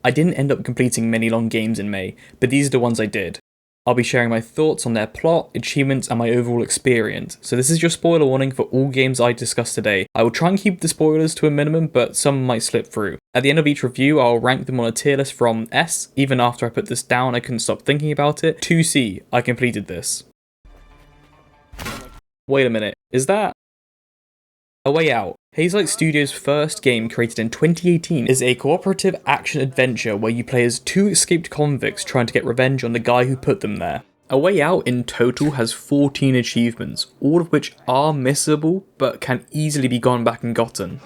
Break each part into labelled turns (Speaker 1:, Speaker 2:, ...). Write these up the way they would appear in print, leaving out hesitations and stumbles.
Speaker 1: I didn't end up completing many long games in May, but these are the ones I did. I'll be sharing my thoughts on their plot, achievements, and my overall experience, so this is your spoiler warning for all games I discuss today. I will try and keep the spoilers to a minimum, but some might slip through. At the end of each review, I'll rank them on a tier list from S, even after I put this down I couldn't stop thinking about it, to C, I completed this. Wait a minute, is that... A Way Out. Hazelight Studios' first game, created in 2018, is a cooperative action-adventure where you play as two escaped convicts trying to get revenge on the guy who put them there. A Way Out in total has 14 achievements, all of which are missable, but can easily be gone back and gotten.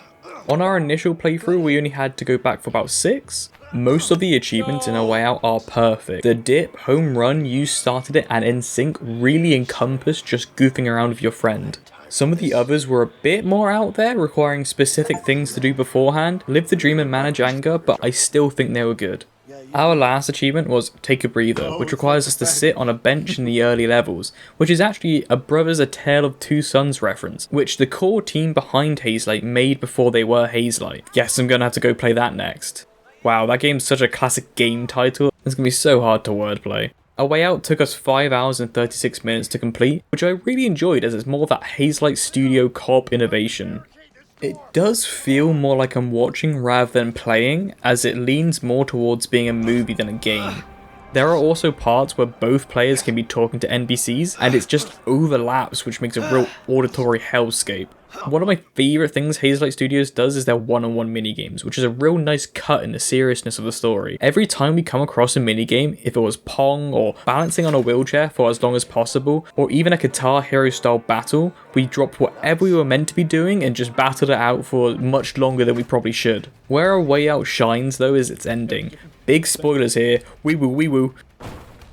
Speaker 1: On our initial playthrough, we only had to go back for about 6. Most of the achievements in A Way Out are perfect. The dip, home run, you started it, and in sync really encompass just goofing around with your friend. Some of the others were a bit more out there, requiring specific things to do beforehand. Live the dream and manage anger, but I still think they were good. Our last achievement was Take a Breather, which requires us to sit on a bench in the early levels, which is actually a Brothers A Tale of Two Sons reference, which the core team behind Hazelight made before they were Hazelight. Yes, I'm gonna have to go play that next. Wow, that game's such a classic game title, it's gonna be so hard to wordplay. A Way Out took us 5 hours and 36 minutes to complete, which I really enjoyed as it's more that Hazelight Studio co-op innovation. It does feel more like I'm watching rather than playing, as it leans more towards being a movie than a game. There are also parts where both players can be talking to NPCs, and it just overlaps, which makes a real auditory hellscape. One of my favourite things Hazelight Studios does is their one-on-one minigames, which is a real nice cut in the seriousness of the story. Every time we come across a minigame, if it was Pong or balancing on a wheelchair for as long as possible, or even a Guitar Hero style battle, we dropped whatever we were meant to be doing and just battled it out for much longer than we probably should. Where A Way Out shines though is its ending. Big spoilers here, wee woo wee woo.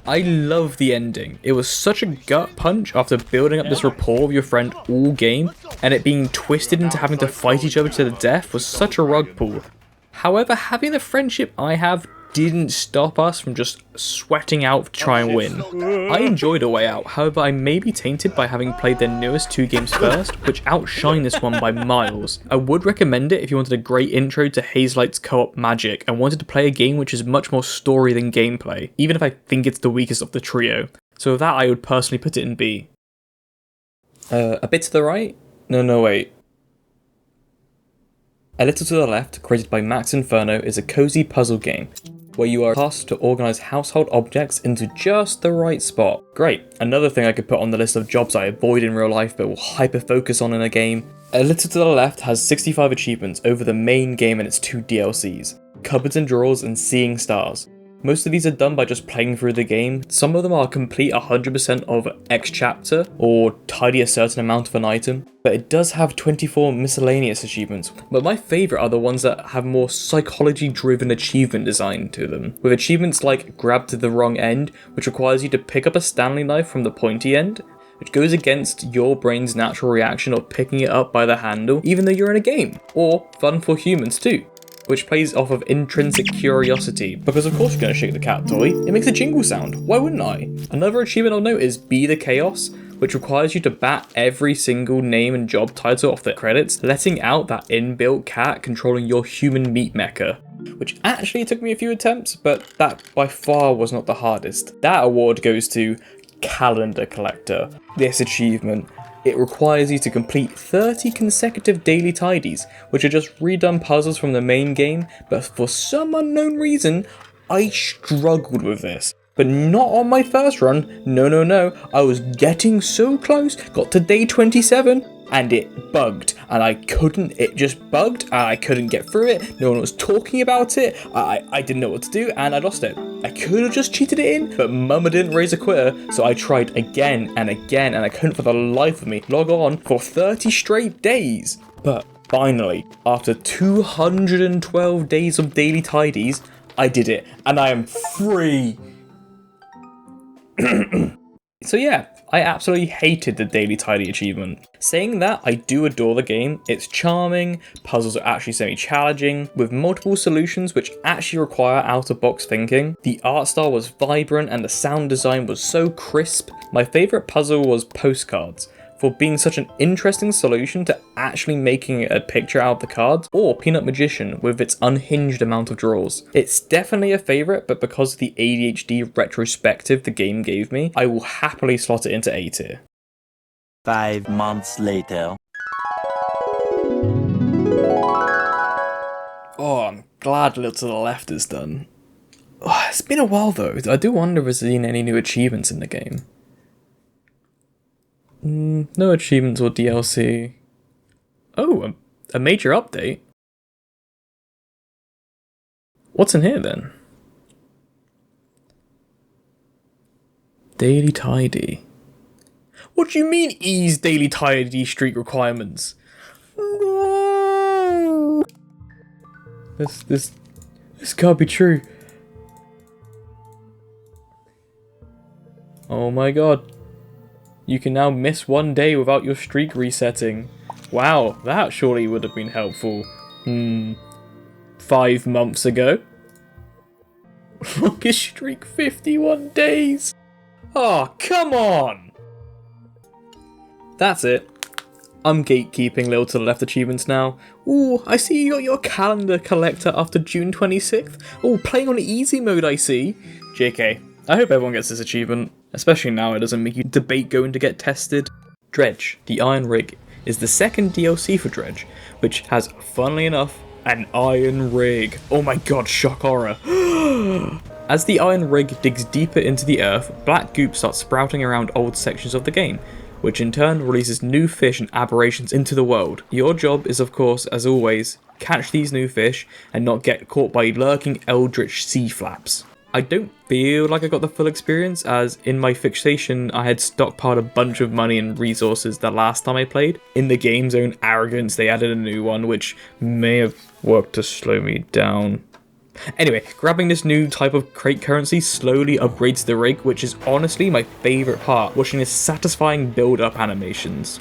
Speaker 1: I love the ending. It was such a gut punch after building up this rapport with your friend all game, and it being twisted into having to fight each other to the death was such a rug pull. However, having the friendship I have didn't stop us from just sweating out to try and win. I enjoyed A Way Out, however I may be tainted by having played their newest 2 games first, which outshine this one by miles. I would recommend it if you wanted a great intro to Hazelight's co-op magic and wanted to play a game which is much more story than gameplay, even if I think it's the weakest of the trio. So with that, I would personally put it in B. A bit to the right? No, wait. A Little to the Left, created by Max Inferno, is a cozy puzzle game where you are tasked to organise household objects into just the right spot. Great, another thing I could put on the list of jobs I avoid in real life but will hyper-focus on in a game. A Little to the Left has 65 achievements over the main game and its 2 DLCs, Cupboards and Drawers and Seeing Stars. Most of these are done by just playing through the game. Some of them are complete 100% of X chapter or tidy a certain amount of an item, but it does have 24 miscellaneous achievements. But my favourite are the ones that have more psychology driven achievement design to them, with achievements like Grab to the Wrong End, which requires you to pick up a Stanley knife from the pointy end, which goes against your brain's natural reaction of picking it up by the handle even though you're in a game, or Fun for Humans too, which plays off of intrinsic curiosity, because of course you're going to shake the cat toy, it makes a jingle sound, why wouldn't I? Another achievement I'll note is Be the Chaos, which requires you to bat every single name and job title off the credits, letting out that inbuilt cat controlling your human meat mecha, which actually took me a few attempts, but that by far was not the hardest. That award goes to Calendar Collector. This achievement, it requires you to complete 30 consecutive daily tidies, which are just redone puzzles from the main game, but for some unknown reason, I struggled with this. But not on my first run, no, I was getting so close, got to day 27, and it bugged, and it just bugged, and I couldn't get through it, no one was talking about it, I didn't know what to do, and I lost it. I could have just cheated it in, but Mama didn't raise a quitter, so I tried again, and I couldn't for the life of me log on for 30 straight days. But finally, after 212 days of daily tidies, I did it, and I am free. So yeah, I absolutely hated the daily tidy achievement. Saying that, I do adore the game. It's charming, puzzles are actually semi-challenging, with multiple solutions which actually require out-of-box thinking. The art style was vibrant and the sound design was so crisp. My favourite puzzle was Postcards, for being such an interesting solution to actually making a picture out of the cards, or Peanut Magician with its unhinged amount of draws. It's definitely a favourite, but because of the ADHD retrospective the game gave me, I will happily slot it into A tier.
Speaker 2: 5 months later.
Speaker 1: Oh, I'm glad Little to the Left is done. Oh, it's been a while though. I do wonder if there's been any new achievements in the game. No achievements or DLC. Oh, a major update? What's in here then? Daily Tidy. What do you mean ease Daily Tidy streak requirements? No! This can't be true. Oh my god. You can now miss one day without your streak resetting. Wow, that surely would have been helpful. 5 months ago. Longest streak 51 days. Oh, come on! That's it. I'm gatekeeping Little to the Left achievements now. Ooh, I see you got your calendar collector after June 26th. Oh, playing on easy mode I see. JK, I hope everyone gets this achievement. Especially now it doesn't make you debate going to get tested. Dredge The Iron Rig is the second DLC for Dredge, which has, funnily enough, an iron rig. Oh my god, shock horror. As the iron rig digs deeper into the earth, black goop starts sprouting around old sections of the game, which in turn releases new fish and aberrations into the world. Your job is, of course, as always, catch these new fish and not get caught by lurking eldritch sea flaps. I don't feel like I got the full experience, as in my fixation I had stockpiled a bunch of money and resources the last time I played. In the game's own arrogance they added a new one which may have worked to slow me down. Anyway, grabbing this new type of crate currency slowly upgrades the rig, which is honestly my favourite part, watching its satisfying build-up animations.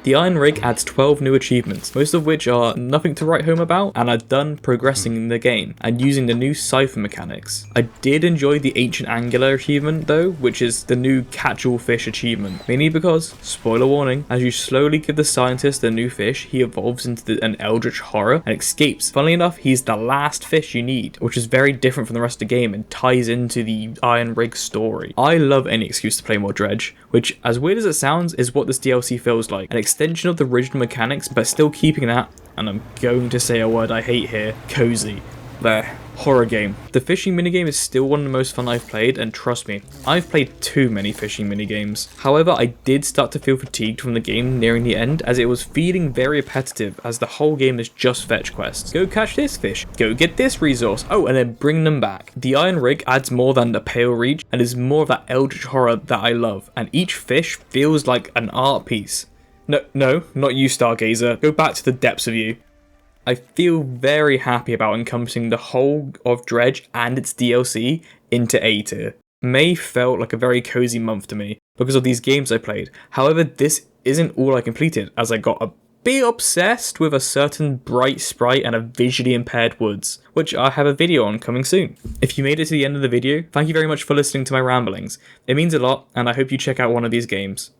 Speaker 1: The Iron Rig adds 12 new achievements, most of which are nothing to write home about and are done progressing in the game and using the new cipher mechanics. I did enjoy the Ancient Angular achievement though, which is the new catch all fish achievement, mainly because, spoiler warning, as you slowly give the scientist a new fish, he evolves into an eldritch horror and escapes. Funnily enough, he's the last fish you need, which is very different from the rest of the game and ties into the Iron Rig story. I love any excuse to play more Dredge, which, as weird as it sounds, is what this DLC feels like. An extension of the original mechanics, but still keeping that, and I'm going to say a word I hate here, cozy. There. Horror game. The fishing minigame is still one of the most fun I've played, and trust me, I've played too many fishing minigames. However, I did start to feel fatigued from the game nearing the end, as it was feeling very repetitive, as the whole game is just fetch quests. Go catch this fish, go get this resource, oh, and then bring them back. The Iron Rig adds more than the pale reach, and is more of that eldritch horror that I love, and each fish feels like an art piece. No, not you, Stargazer. Go back to the depths of you. I feel very happy about encompassing the whole of Dredge and its DLC into A tier. May felt like a very cozy month to me because of these games I played. However, this isn't all I completed, as I got a bit obsessed with a certain bright sprite and a visually impaired woods, which I have a video on coming soon. If you made it to the end of the video, thank you very much for listening to my ramblings. It means a lot, and I hope you check out one of these games.